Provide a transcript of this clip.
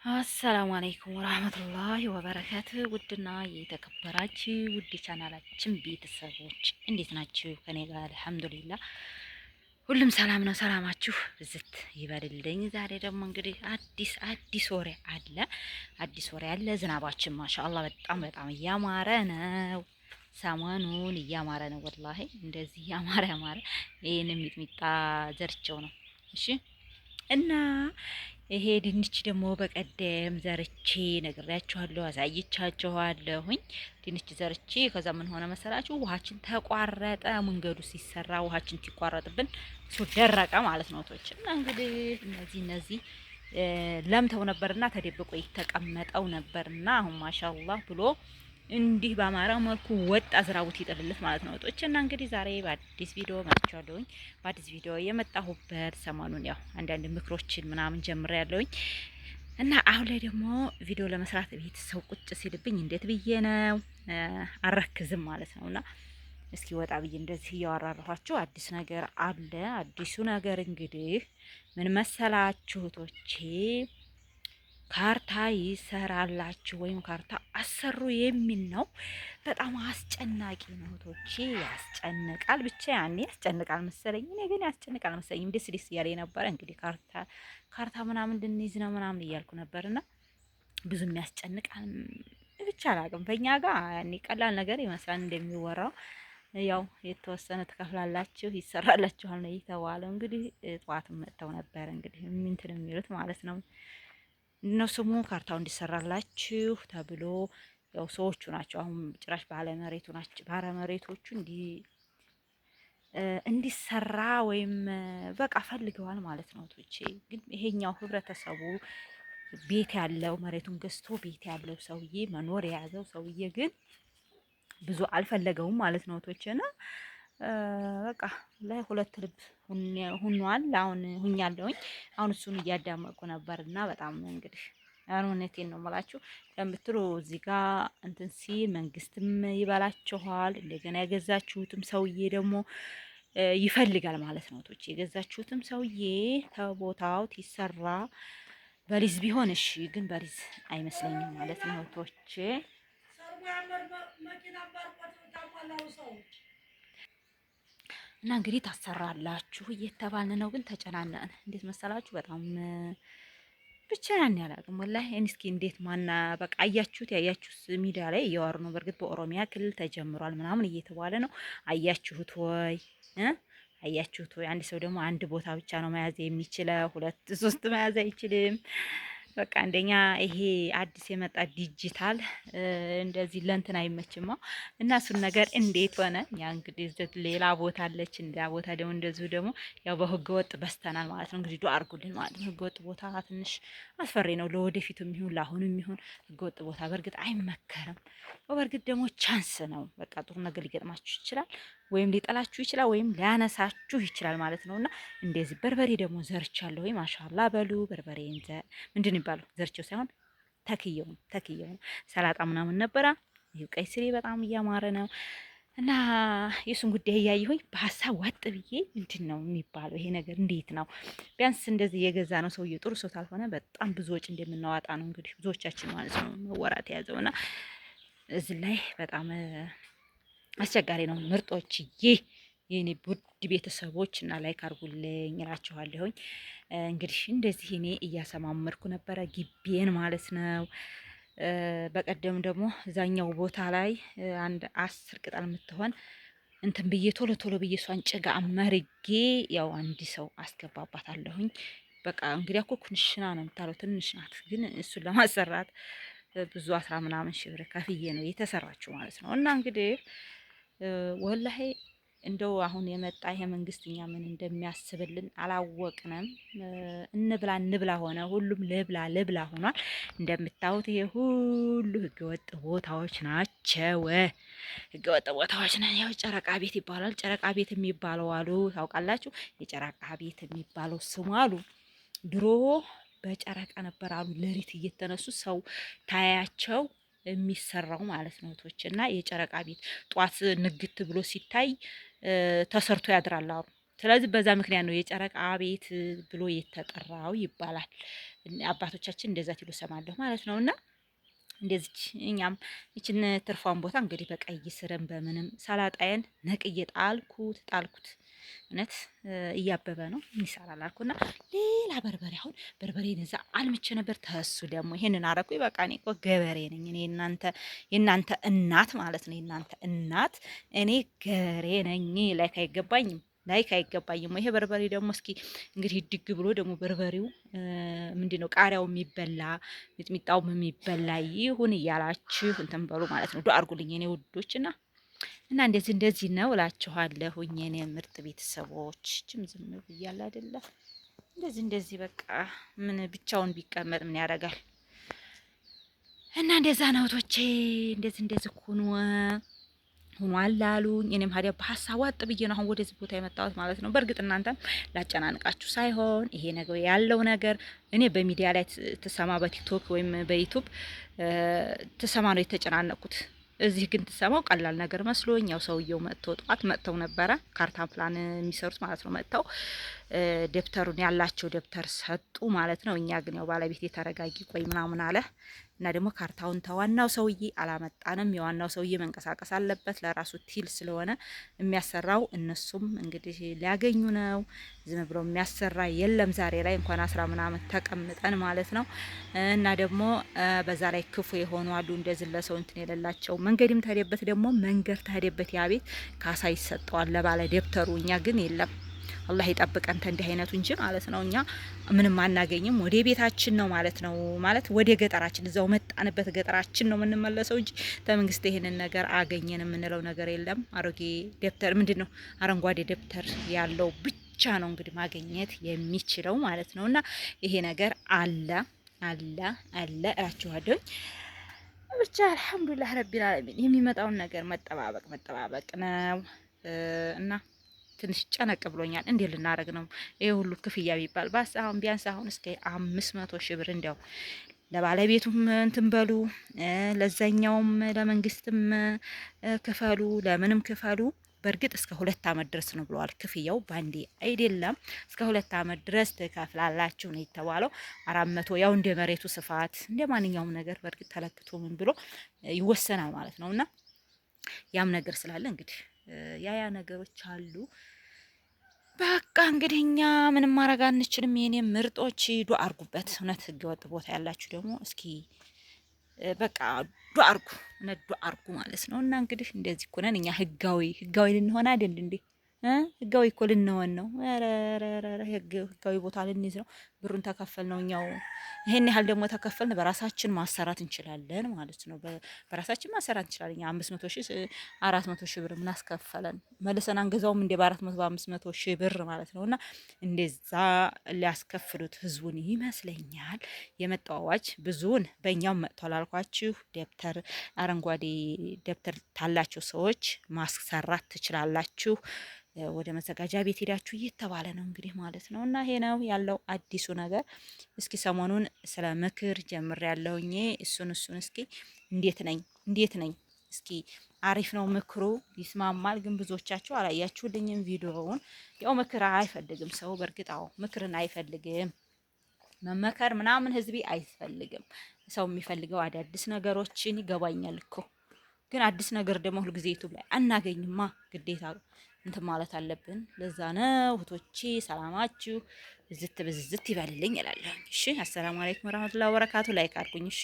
አሰላሙ አለይኩም ወራህመቱላሂ ወበረካቱ። ውድና የተከበራችሁ ውድ ቻናላችን ቤተሰቦች እንዴት ናችሁ? ከኔ ጋር አልሐምዱሊላህ ሁሉም ሰላም ነው። ሰላማችሁ ብዝት ይበልልኝ። ዛሬ ደግሞ እንግዲህ አዲስ ወሬ አለ። ዝናባችን ማሻአላህ በጣም እያማረ ነው። ሰሞኑን እያማረ ነው። ወላሂ እንደዚህ እያማረ ይሄን ሚጥሚጣ ዘርቸው ነው። እሺ እና ይሄ ድንች ደግሞ በቀደም ዘርቼ ነግሬያችኋለሁ፣ አሳይቻችኋለሁኝ። ድንች ዘርቼ ከዛ ምን ሆነ መሰላችሁ? ውሃችን ተቋረጠ። መንገዱ ሲሰራ ውሃችን ሲቋረጥብን እሱ ደረቀ ማለት ነው። ቶች እና እንግዲህ እነዚህ ለምተው ነበርና ተደብቆ የተቀመጠው ነበርና አሁን ማሻአላህ ብሎ እንዲህ በአማራ መልኩ ወጣ ዝራቡት ይጥልልት ማለት ነው። እና እንግዲህ ዛሬ በአዲስ ቪዲዮ መጥቻለሁኝ። በአዲስ ቪዲዮ የመጣሁበት ሰሞኑን ያው አንዳንድ ምክሮችን ምናምን ጀምሬያለሁኝ እና አሁን ላይ ደግሞ ቪዲዮ ለመስራት ቤት ሰው ቁጭ ሲልብኝ እንዴት ብዬ ነው አረክዝም ማለት ነውና እስኪ ወጣ ብዬ እንደዚህ እያወራራኋችሁ አዲስ ነገር አለ። አዲሱ ነገር እንግዲህ ምን መሰላችሁ ቶቼ ካርታ ይሰራላችሁ ወይም ካርታ አሰሩ የሚል ነው። በጣም አስጨናቂ ነው ቶቼ፣ ያስጨንቃል። ብቻ ያኔ ያስጨንቃል መሰለኝ፣ እኔ ግን ያስጨንቃል መሰለኝ። ደስ እያለኝ ነበረ። እንግዲህ ካርታ ምናምን እንድንይዝ ነው ምናምን እያልኩ ነበርና ብዙም ያስጨንቃል። ብቻ አላውቅም። በእኛ ጋር ያኔ ቀላል ነገር ይመስላል እንደሚወራው። ያው የተወሰነ ትከፍላላችሁ ይሰራላችኋል ነው የተባለው። እንግዲህ ጠዋትም መጥተው ነበር እንግዲህ እንትን የሚሉት ማለት ነው ነው ስሙ ካርታው እንዲሰራላችሁ ተብሎ ያው ሰዎቹ ናቸው። አሁን ጭራሽ ባለመሬቶቹ እንዲሰራ ወይም በቃ ፈልገዋል ማለት ነው። ቶቼ ግን ይሄኛው ህብረተሰቡ ቤት ያለው መሬቱን ገዝቶ ቤት ያለው ሰውዬ መኖር የያዘው ሰውዬ ግን ብዙ አልፈለገውም ማለት ነው። ቶቼና በቃ ለሁለት ልብ ሁኗል። አሁን ሁኛለሁኝ። አሁን እሱን እያዳመቁ ነበርና በጣም እንግዲህ እውነቴን ነው የምላችሁ ለምትሉ እዚህ ጋር እንትን ሲል መንግስትም ይበላችኋል። እንደገና የገዛችሁትም ሰውዬ ደግሞ ይፈልጋል ማለት ነው። ቶች የገዛችሁትም ሰውዬ ከቦታው ይሰራ በሊዝ ቢሆን እሺ፣ ግን በሊዝ አይመስለኝም ማለት ነው ቶቼ እና እንግዲህ ታሰራላችሁ እየተባልን ነው። ግን ተጨናነን እንዴት መሰላችሁ? በጣም ብቻ ያን ያላቅም ወላሂ። እስኪ እንዴት ማና በቃ ያያችሁት ሚዲያ ላይ እያወሩ ነው። በእርግጥ በኦሮሚያ ክልል ተጀምሯል ምናምን እየተባለ ነው። አያችሁት ወይ? አያችሁት ወይ? አንድ ሰው ደግሞ አንድ ቦታ ብቻ ነው መያዝ የሚችለው፣ ሁለት ሶስት መያዝ አይችልም። በቃ አንደኛ ይሄ አዲስ የመጣ ዲጂታል እንደዚህ ለእንትን አይመችማ። እና እሱን ነገር እንዴት ሆነ? ያ እንግዲህ ሌላ ቦታ አለች፣ እንዳ ቦታ ደግሞ እንደዚሁ ደግሞ ያው በህገ ወጥ በስተናል ማለት ነው። እንግዲህ ዱአ አድርጉልን ማለት ነው። ህገ ወጥ ቦታ ትንሽ አስፈሪ ነው፣ ለወደፊቱም ይሁን ለአሁንም ይሁን ህገ ወጥ ቦታ በእርግጥ አይመከርም። በእርግጥ ደግሞ ቻንስ ነው። በቃ ጥሩ ነገር ሊገጥማችሁ ይችላል፣ ወይም ሊጠላችሁ ይችላል፣ ወይም ሊያነሳችሁ ይችላል ማለት ነውና እንደዚህ በርበሬ ደግሞ ዘርቻለሁ ወይ ማሻአላ በሉ። በርበሬ ምንድን ይባለው ዘርቸው ሳይሆን ተክየው ነው። ሰላጣ ምናምን ነበረ። ይሄ ቀይ ስሬ በጣም እያማረ ነው። እና የሱን ጉዳይ እያየሁኝ በሀሳብ ዋጥ ብዬ ምንድን ነው የሚባለው ይሄ ነገር እንዴት ነው? ቢያንስ እንደዚህ የገዛ ነው ሰውዬ ጥሩ ሰው ካልሆነ በጣም ብዙ ወጪ እንደምናዋጣ ነው እንግዲህ ብዙዎቻችን ማለት ነው መወራት የያዘውና እዚህ ላይ በጣም አስቸጋሪ ነው። ምርጦችዬ የኔ ውድ ቤተሰቦች እና ላይክ አድርጉልኝ እላችኋለሁኝ። እንግዲህ እንደዚህ እኔ እያሰማመርኩ ነበረ ግቢዬን ማለት ነው። በቀደም ደግሞ እዛኛው ቦታ ላይ አንድ 10 ቅጠል የምትሆን እንትን ብዬ ቶሎ ብዬ እሷን ጭጋ አመርጌ ያው አንድ ሰው አስገባባታለሁኝ። በቃ እንግዲህ እኮ ኩንሽና ነው የምታለው፣ ትንሽ ናት። ግን እሱን ለማሰራት ብዙ 10 ምናምን ሺህ ብር ከፍዬ ነው የተሰራችው ማለት ነው። እና እንግዲህ ወላሂ እንደው አሁን የመጣ ይሄ መንግስትኛ ምን እንደሚያስብልን አላወቅንም። እንብላ ሆነ ሁሉም ልብላ ሆኗል። እንደምታዩት ይሄ ሁሉ ህገወጥ ቦታዎች ናቸው። ህገወጥ ቦታዎች ነን። ያው ጨረቃ ቤት ይባላል። ጨረቃ ቤት የሚባለው አሉ ታውቃላችሁ? የጨረቃ ቤት የሚባለው ስሙ አሉ ድሮ በጨረቃ ነበር አሉ ለሪት እየተነሱ ሰው ታያቸው የሚሰራው ማለት ነው። እና የጨረቃ ቤት ጧት ንግት ብሎ ሲታይ ተሰርቶ ያድራል አሉ። ስለዚህ በዛ ምክንያት ነው የጨረቃ ቤት ብሎ የተጠራው ይባላል። አባቶቻችን እንደዛ ሲሉ ሰማለሁ ማለት ነውና እንደዚች እኛም ይችን ትርፏን ቦታ እንግዲህ በቀይ ስርም በምንም ሰላጣዬን ነቅዬ ጣልኩት። እውነት እያበበ ነው ምን ይሰራል አልኩና ሌላ በርበሬ አሁን በርበሬን እዛ አልምቼ ነበር። ተሱ ደግሞ ይሄንን አረኩ። በቃ እኔ እኮ ገበሬ ነኝ። እኔ የእናንተ እናት ማለት ነው። የእናንተ እናት እኔ ገበሬ ነኝ። ላይክ አይገባኝም። ይሄ በርበሬ ደግሞ እስኪ እንግዲህ ድግ ብሎ ደግሞ በርበሬው ምንድነው ቃሪያው የሚበላ ሚጥሚጣውም የሚበላ ይሁን እያላችሁ እንትን በሉ ማለት ነው። ዱአ አድርጉልኝ እኔ ውዶችና እንደዚህ ነው እላችኋለሁኝ የኔ ምርጥ ቤተሰቦች። ዝም ብያለ አይደለ እንደዚህ በቃ ምን ብቻውን ቢቀመጥ ምን ያደርጋል? እና እንደዛ ነው ቶቼ እንደዚህ ሆኗል አሉኝ። እኔም ሀዲያ በሀሳቡ አጥ ብዬ ነው አሁን ወደዚህ ቦታ የመጣሁት ማለት ነው። በእርግጥ እናንተም ላጨናንቃችሁ ሳይሆን ይሄ ነገር ያለው ነገር እኔ በሚዲያ ላይ ትሰማ በቲክቶክ ወይም በዩቲዩብ ትሰማ ነው የተጨናነቅኩት። እዚህ ግን ትሰማው ቀላል ነገር መስሎኝ ያው ሰውየው ጠዋት መጥተው ነበረ ካርታ ፕላን የሚሰሩት ማለት ነው። መጥተው ደብተሩን ያላቸው ደብተር ሰጡ ማለት ነው። እኛ ግን ያው ባለቤት የተረጋጊ ቆይ ምናምን አለ እና ደግሞ ካርታውን ተዋናው ሰውዬ አላመጣንም። የዋናው ሰውዬ መንቀሳቀስ አለበት ለራሱ ቲል ስለሆነ የሚያሰራው እነሱም እንግዲህ ሊያገኙ ነው። ዝም ብሎ የሚያሰራ የለም ዛሬ ላይ እንኳን 10 ምናምን ተቀምጠን ማለት ነው። እና ደግሞ በዛ ላይ ክፉ የሆኑ አሉ እንደዚህ ለሰው እንትን የሌላቸው መንገድም ተሄደበት ደግሞ መንገድ ተሄደበት ያ ቤት ካሳ ይሰጠዋል ለባለ ደብተሩ። እኛ ግን የለም አላህ ይጠብቀን እንዲህ አይነቱ እንጂ ማለት ነው። እኛ ምንም አናገኝም። ወደ ቤታችን ነው ማለት ነው። ማለት ወደ ገጠራችን እዛው መጣንበት ገጠራችን ነው የምንመለሰው እንጂ ተመንግስት ይሄንን ነገር አገኘን የምንለው ነገር የለም። አሮጌ ደብተር ምንድነው አረንጓዴ ደብተር ያለው ብቻ ነው እንግዲህ ማግኘት የሚችለው ማለት ነውና ይሄ ነገር አለ እላችኋለሁ። ብቻ አልሐምዱሊላህ ረቢል ዓለሚን የሚመጣውን ነገር መጠባበቅ ነው እና ትንሽ ጨነቅ ብሎኛል። እንዴ ልናደርግ ነው ይሄ ሁሉ ክፍያ ቢባል አሁን ቢያንስ አሁን እስከ 500 ሺህ ብር እንዲያው ለባለቤቱም እንትን በሉ ለዛኛውም ለመንግስትም ክፈሉ ለምንም ክፈሉ። በእርግጥ እስከ 2 አመት ድረስ ነው ብለዋል። ክፍያው ባንዴ አይደለም እስከ 2 አመት ድረስ ትከፍላላችሁ ነው የተባለው። 400 ያው እንደ መሬቱ ስፋት እንደ ማንኛውም ነገር በእርግጥ ተለክቶ ምን ብሎ ይወሰናል ማለት ነውና ያም ነገር ስላለ እንግዲህ ያ ነገሮች አሉ። በቃ እንግዲህ እኛ ምንም ማድረግ አንችልም። የኔ ምርጦች ዱአ አርጉበት። እውነት ህገወጥ ቦታ ያላችሁ ደግሞ እስኪ በቃ ዱአ አርጉ፣ እውነት ዱአ አርጉ ማለት ነው። እና እንግዲህ እንደዚህ እኮ ነን እኛ ህጋዊ ልንሆን አይደል እንዴ? ህጋዊ እኮ ልንሆን ነው። ህጋዊ ቦታ ልንይዝ ነው። ብሩን ተከፈል ነው እኛው ይሄን ያህል ደግሞ ተከፈልን በራሳችን ማሰራት እንችላለን ማለት ነው። በራሳችን ማሰራት እንችላለን። 500 ሺህ 400 ሺህ ብር ምን አስከፈለን? መልሰን አንገዛውም እንደ በ400 በ500 ሺህ ብር ማለት ነውና እንደዛ ሊያስከፍሉት ህዝቡን ይመስለኛል። የመጣው አዋጅ ብዙውን በእኛም መጥቷል አልኳችሁ። ደብተር አረንጓዴ ደብተር ታላችሁ ሰዎች ማሰራት ትችላላችሁ። ወደ መዘጋጃ ቤት ሄዳችሁ እየተባለ ነው እንግዲህ ማለት ነው። እና ይሄ ነው ያለው አዲሱ ነገር። እስኪ ሰሞኑን ስለ ምክር ጀምር ያለውኝ እሱን እስኪ እንዴት ነኝ እስኪ አሪፍ ነው ምክሩ ይስማማል። ግን ብዙዎቻችሁ አላያችሁልኝም ቪዲዮውን። ያው ምክር አይፈልግም ሰው በእርግጥ ምክርን አይፈልግም። መመከር ምናምን ህዝቤ አይፈልግም። ሰው የሚፈልገው አዳዲስ ነገሮችን ይገባኛል እኮ ግን አዲስ ነገር ደግሞ ሁልጊዜ ዩቲዩብ ላይ አናገኝማ። ግዴታ እንትን ማለት አለብን። ለዛ ነው እህቶቼ ሰላማችሁ ብዝት ይበልልኝ እላለሁ። እሺ አሰላሙ አለይኩም ወራህመቱላሂ ወበረካቱ። ላይክ አድርጉኝ እሺ።